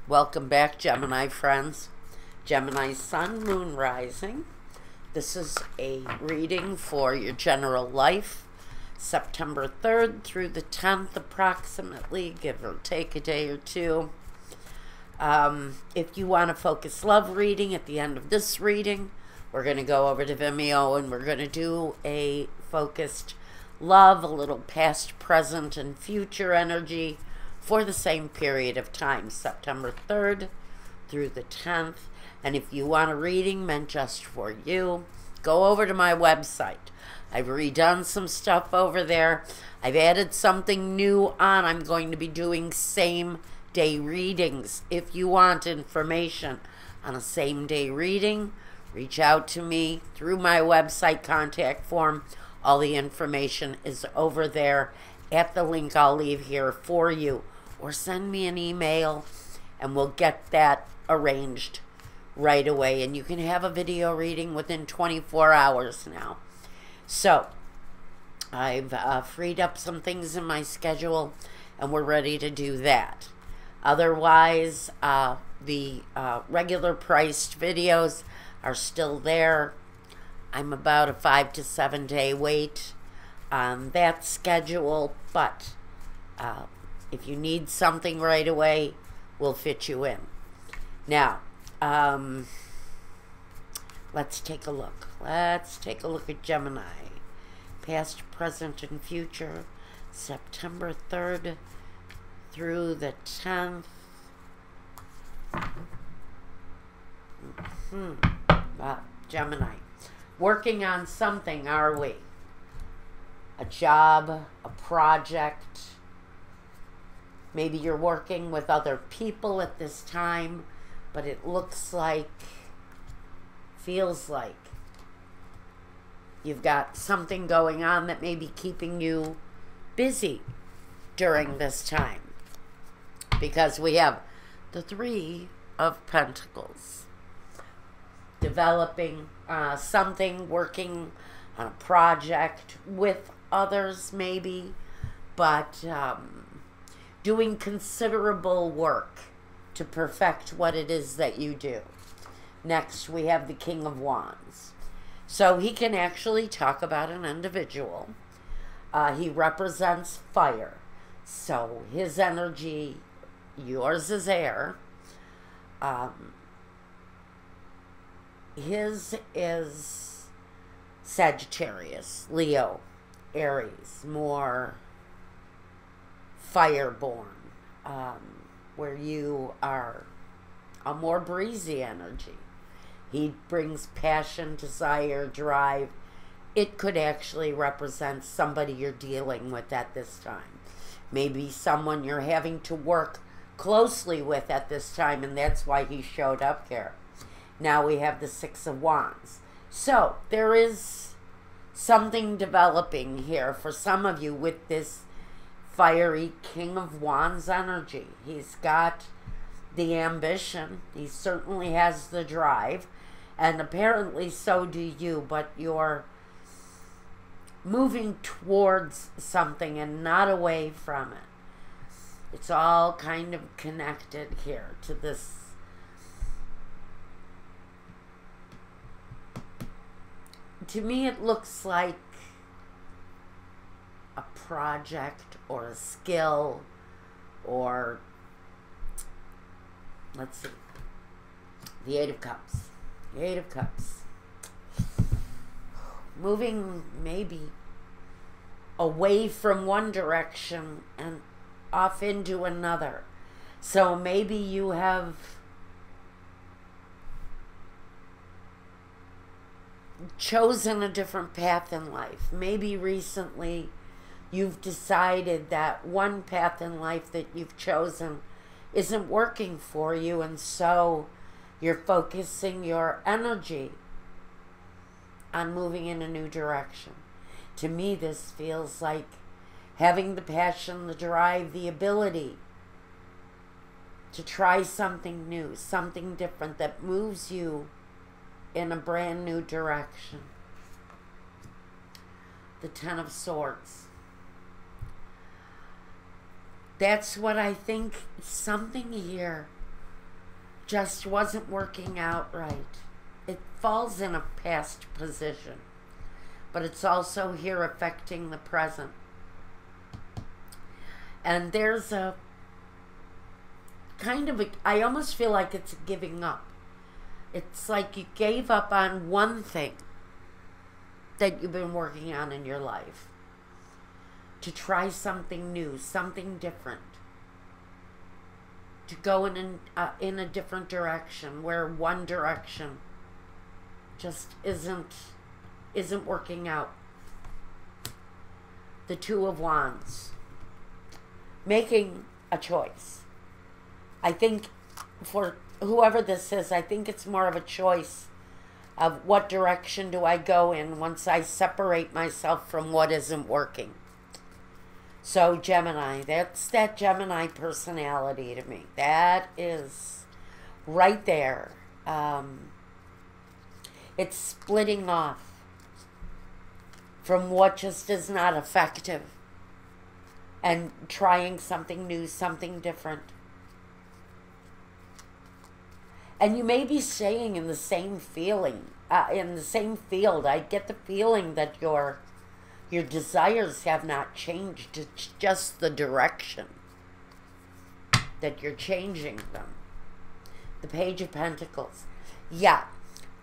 Welcome back, Gemini friends. Gemini Sun, Moon, Rising. This is a reading for your general life, September 3rd through the 10th approximately, give or take a day or two. If you want a focus love reading at the end of this reading, we're going to go over to Vimeo and we're going to do a focused love, a little past, present, and future energy for the same period of time, September 3rd through the 10th. And if you want a reading meant just for you, go over to my website. I've redone some stuff over there. I've added something new on. I'm going to be doing same-day readings. If you want information on a same-day reading, reach out to me through my website contact form. All the information is over there at the link I'll leave here for you. Or send me an email and we'll get that arranged right away. And you can have a video reading within 24 hours now. So I've freed up some things in my schedule and we're ready to do that. Otherwise, the regular priced videos are still there. I'm about a 5 to 7 day wait on that schedule, but if you need something right away, we'll fit you in. Now, let's take a look. Let's take a look at Gemini. Past, present, and future. September 3rd through the 10th. Gemini. Working on something, are we? A job, a project. Maybe you're working with other people at this time, but it looks like, feels like you've got something going on that may be keeping you busy during this time. Because we have the Three of Pentacles. Developing something, working on a project with others maybe, but doing considerable work to perfect what it is that you do. Next, we have the King of Wands. So he can actually talk about an individual. He represents fire. So his energy, yours is air. His is Sagittarius, Leo, Aries, more fireborn, where you are a more breezy energy. He brings passion, desire, drive. It could actually represent somebody you're dealing with at this time. Maybe someone you're having to work closely with at this time, and that's why he showed up here. Now we have the Six of Wands. So there is something developing here for some of you with this fiery King of Wands energy. He's got the ambition. He certainly has the drive. And apparently so do you. But you're moving towards something and not away from it. It's all kind of connected here to this. To me, it looks like a project or a skill or, let's see, the Eight of Cups. The Eight of Cups. Moving maybe away from one direction and off into another. So maybe you have chosen a different path in life. Maybe recently you've decided that one path in life that you've chosen isn't working for you, and so you're focusing your energy on moving in a new direction. To me, this feels like having the passion, the drive, the ability to try something new, something different that moves you in a brand new direction. The Ten of Swords. That's what I think. Something here just wasn't working out right. It falls in a past position, but it's also here affecting the present. And there's a kind of I almost feel like it's giving up. It's like you gave up on one thing that you've been working on in your life to try something new, something different, to go in a different direction, where one direction just isn't working out. The Two of Wands. Making a choice. I think for whoever this is, I think it's more of a choice of what direction do I go in once I separate myself from what isn't working. So Gemini, that's that Gemini personality to me. That is right there. It's splitting off from what just is not effective and trying something new, something different. And you may be staying in the same feeling, in the same field. I get the feeling that your desires have not changed. It's just the direction that you're changing them. The Page of Pentacles. Yeah,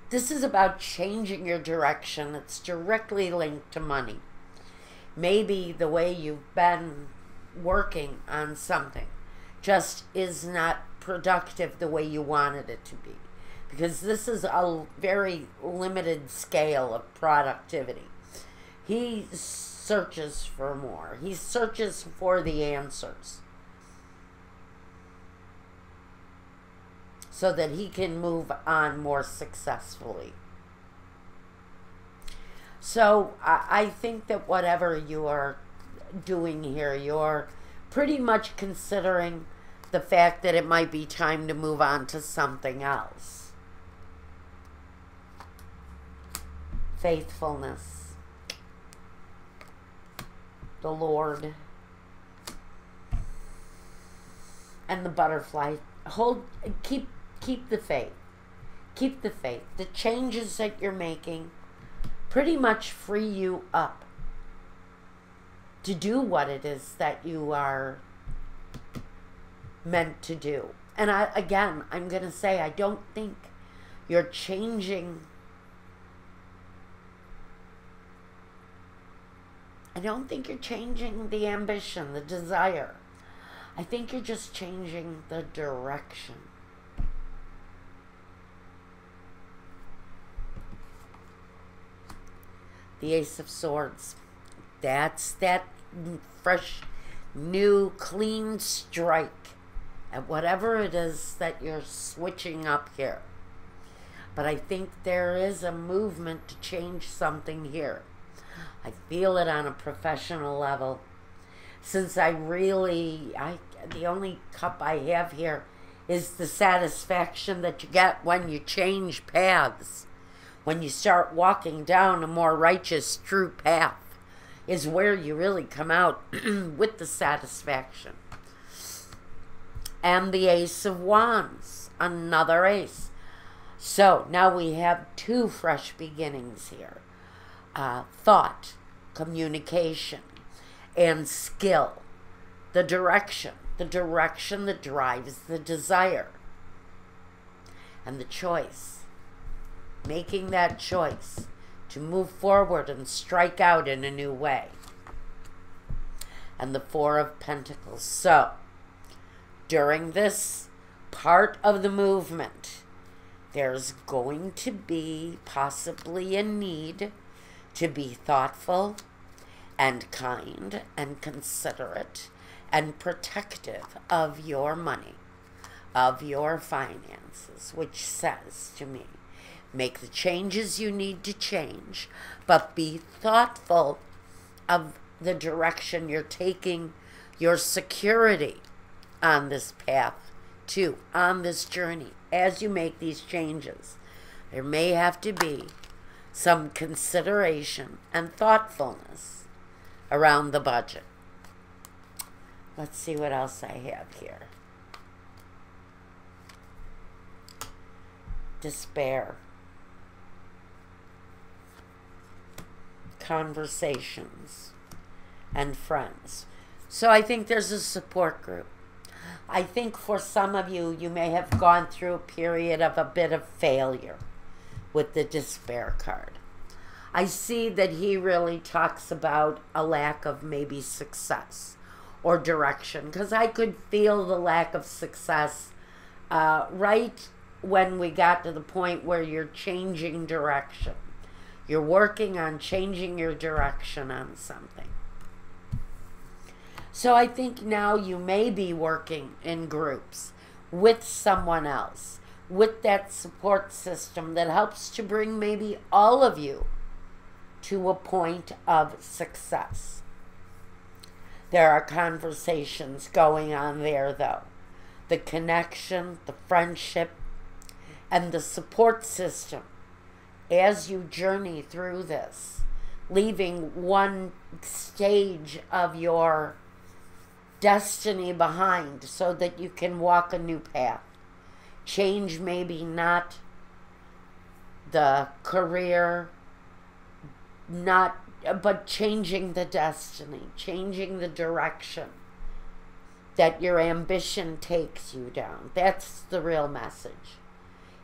this is about changing your direction. It's directly linked to money. Maybe the way you've been working on something just is not productive the way you wanted it to be, because this is a very limited scale of productivity. He searches for more. He searches for the answers so that he can move on more successfully. So I think that whatever you are doing here, you're pretty much considering the fact that it might be time to move on to something else. Faithfulness. The Lord. And the butterfly. Keep the faith. Keep the faith. The changes that you're making pretty much free you up to do what it is that you are meant to do. And I'm going to say, I don't think you're changing. I don't think you're changing the ambition, the desire. I think you're just changing the direction. The Ace of Swords. That's that fresh, new, clean strike at whatever it is that you're switching up here. But I think there is a movement to change something here. I feel it on a professional level. Since the only cup I have here is the satisfaction that you get when you change paths. When you start walking down a more righteous, true path is where you really come out with the satisfaction. And the Ace of Wands, another ace. So now we have two fresh beginnings here. Thought, communication, and skill. The direction that drives the desire. And the choice. Making that choice to move forward and strike out in a new way. And the Four of Pentacles. So, during this part of the movement, there's going to be possibly a need to be thoughtful and kind and considerate and protective of your money, of your finances, which says to me, make the changes you need to change, but be thoughtful of the direction you're taking your security on this path to, on this journey. As you make these changes, there may have to be some consideration and thoughtfulness around the budget. Let's see what else I have here. despair, conversations, and friends. So I think there's a support group. I think for some of you, you may have gone through a period of a bit of failure with the despair card. I see that he really talks about a lack of maybe success or direction, because I could feel the lack of success right when we got to the point where you're changing direction. You're working on changing your direction on something. So I think now you may be working in groups with someone else, with that support system that helps to bring maybe all of you to a point of success. There are conversations going on there, though. The connection, the friendship, and the support system as you journey through this, leaving one stage of your destiny behind so that you can walk a new path. Change maybe not the career, but changing the destiny, changing the direction that your ambition takes you down. That's the real message.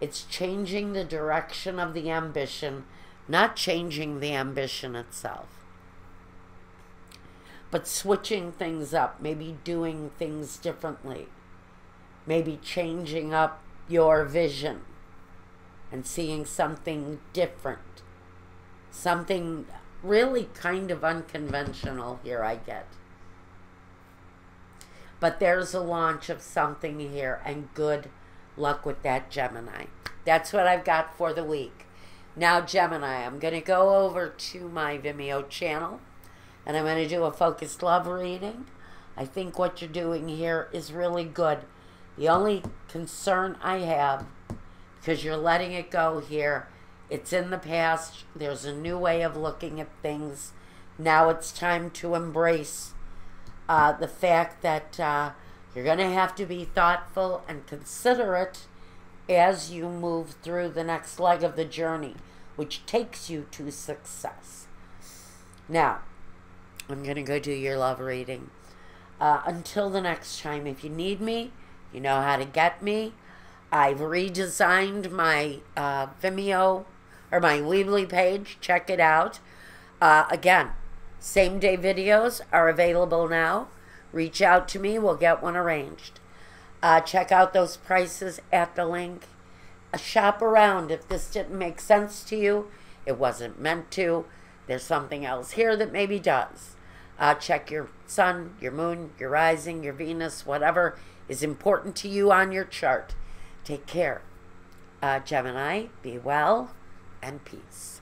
It's changing the direction of the ambition, not changing the ambition itself. But switching things up, maybe doing things differently, maybe changing up your vision and seeing something different, something really kind of unconventional here I get. But there's a launch of something here, and good luck with that, Gemini. That's what I've got for the week. Now, Gemini, I'm going to go over to my Vimeo channel, and I'm going to do a focused love reading. I think what you're doing here is really good. The only concern I have, because you're letting it go here, it's in the past. There's a new way of looking at things. Now it's time to embrace the fact that you're going to have to be thoughtful and considerate as you move through the next leg of the journey, which takes you to success. Now, I'm going to go do your love reading. Until the next time, if you need me, you know how to get me. I've redesigned my Vimeo, or my Weebly page. Check it out. Again, same-day videos are available now. Reach out to me. We'll get one arranged. Check out those prices at the link. Shop around. If this didn't make sense to you, it wasn't meant to. There's something else here that maybe does. Check your sun, your moon, your rising, your Venus, whatever is important to you on your chart. Take care. Gemini, be well, and peace.